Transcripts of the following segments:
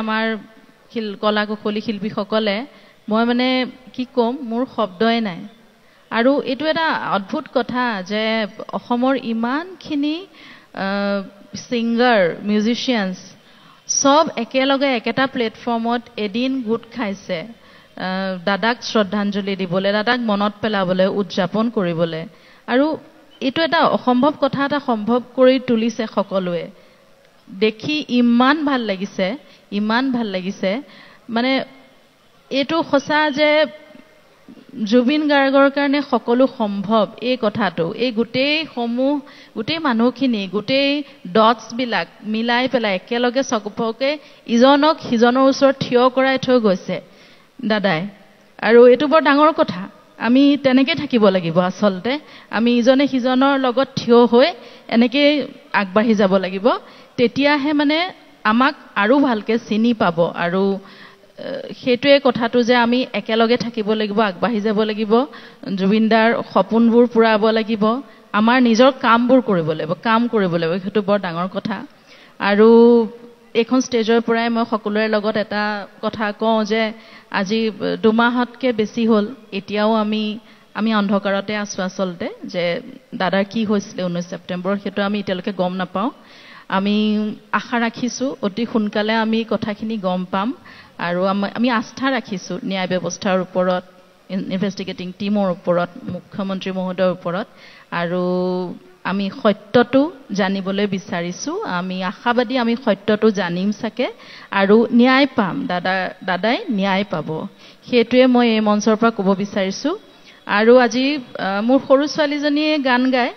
আমাৰ কলা কুশলী শিল্পীসকলে মই মানে কি কম মোৰ শব্দই নাই আৰু এইটো এটা অদ্ভুত কথা যে অসমৰ ইমানখিনি সিঙ্গাৰ মিউজিশিয়ানছ সব একেলগে একেটা প্লেটফৰ্মত এদিন গোট খাইছে দাদাক শ্ৰদ্ধাঞ্জলি দিবলৈ দাদাক মনত পেলাবলৈ উদযাপন কৰিবলৈ আৰু এইটো এটা অসম্ভৱ কথা এটা সম্ভৱ কৰি তুলিছে সকলোৱে দেখি ইমান ভাল লাগিছে মানে এইটো সঁচা যে জুবিন গাৰ্গৰ কাৰণে সকলো সম্ভৱ এই কথাটো এই গোটেই মানুহখিনি গোটেই ডটছ বিলাক মিলাই পেলাই একেলগে সকলোকে ইজনক সিজনৰ ওচৰত থিয় কৰাই থৈ গৈছে দাদাই আৰু এইটো বৰ ডাঙৰ কথা আমি তেনেকৈ থাকিব লাগিব আসলতে আমি ইজনে সিজনৰ লগত থিয় হৈ এনেকৈ আগবাঢ়ি যাব লাগিব তেতিয়াহে মানে আমাক আৰু ভালকৈ চিনি পাব আৰু সেইটোৱে কথাটো যে আমি একেলগে থাকিব লাগিব আগবাঢ়ি যাব লাগিব জুবিনদাৰ সপোনবোৰ পূৰাব লাগিব আমাৰ নিজৰ কামবোৰ কৰিব লাগিব সেইটো বৰ ডাঙৰ কথা আৰু এখন ষ্টেজৰ পৰাই মই সকলোৰে লগত এটা কথা কওঁ যে আজি 2 মাহতকৈ বেছি হ'ল এতিয়াও আমি অন্ধকাৰতে আছো আসলতে যে দাদাৰ কি হৈছিল 19 ছেপ্টেম্বৰ সেইটো আমি এতিয়ালৈকে গম নাপাওঁ আমি আশা ৰাখিছো অতি সোনকালে আমি কথাখিনি গম পাম আৰু আমি আস্থা ৰাখিছো ন্যায় ব্যৱস্থাৰ ওপৰত ইনভেষ্টিগেটিং টিমৰ ওপৰত মুখ্যমন্ত্ৰী মহোদয়ৰ ওপৰত আৰু আমি সত্যটো জানিবলৈ বিচাৰিছো আমি আশাবাদী আমি সত্যটো জানিম সাকে আৰু ন্যায় পাম দাদাই ন্যায় পাব সেইটোৱে মই এই মঞ্চৰ পৰা ক'ব বিচাৰিছো আৰু আজি মোৰ সৰু ছোৱালীজনীয়ে গান গায়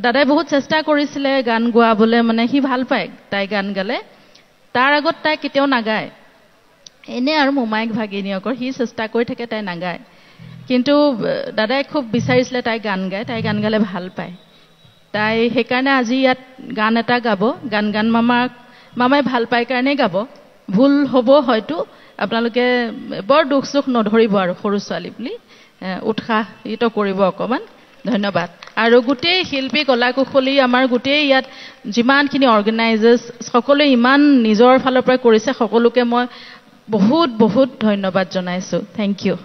দাদাই বহুত চেষ্টা কৰিছিলে গান গোৱাবলৈ মানে সি ভাল পায় তাই গান গালে তাৰ আগত তাই কেতিয়াও নাগায় এনে আৰু মোমাইক ভাগিনীয়কৰ সি চেষ্টা কৰি থাকে তাই নাগায় কিন্তু দাদাই খুব বিচাৰিছিলে তাই গান গালে ভাল পায় তাই সেইকাৰণে আজি ইয়াত গান এটা গাব গান মামাই ভাল পায় কাৰণে গাব ভুল হ'ব হয়তো আপোনালোকে বৰ দুখ সুখ নধৰিব আৰু সৰু ছোৱালী বুলি উৎসাহিত কৰিব অকমান ধন্যবাদ আৰু গোটেই শিল্পী কলা কুশলী আমাৰ গোটেই ইয়াত যিমানখিনি অৰ্গেনাইজাৰ্ছ সকলোৱে ইমান নিজৰ ফালৰ পৰা কৰিছে সকলোকে মই বহুত ধন্যবাদ জনাইছো থ্যাংক ইউ